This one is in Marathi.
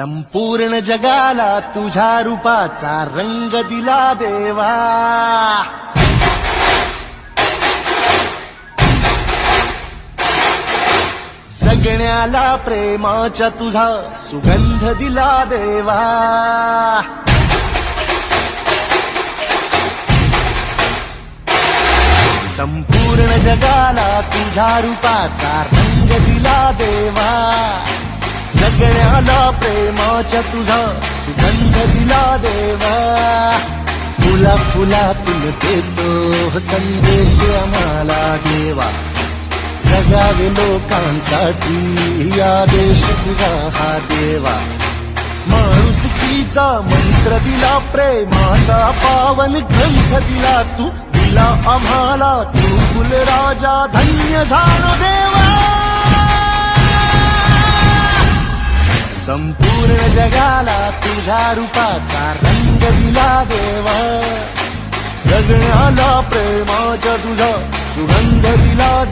संपूर्ण जगाला तुझ्या रूपाचा रंग दिला देवा. जगण्याला प्रेमाच्या तुझा सुगंध दिला देवा. संपूर्ण जगाला तुझ्या रूपाचा रंग दिला देवा. जगण्याला प्रेमाच्या तुझा सुगंध दिला देवा. फुला फुलातून देतो संदेश आम्हाला देवा. जगावे लोकांसाठी या देश तुझा हा देवा. माणुसकीचा मंत्र दिला, प्रेमाचा पावन ग्रंथ दिला तू. दिला आम्हाला तू कुलराजा, धन्य झालो देवा. संपूर्ण जगाला तुझ्या रूपाचा रंग दिला देवा. जगण्याला प्रेमाच्या तुझा सुगंध दिला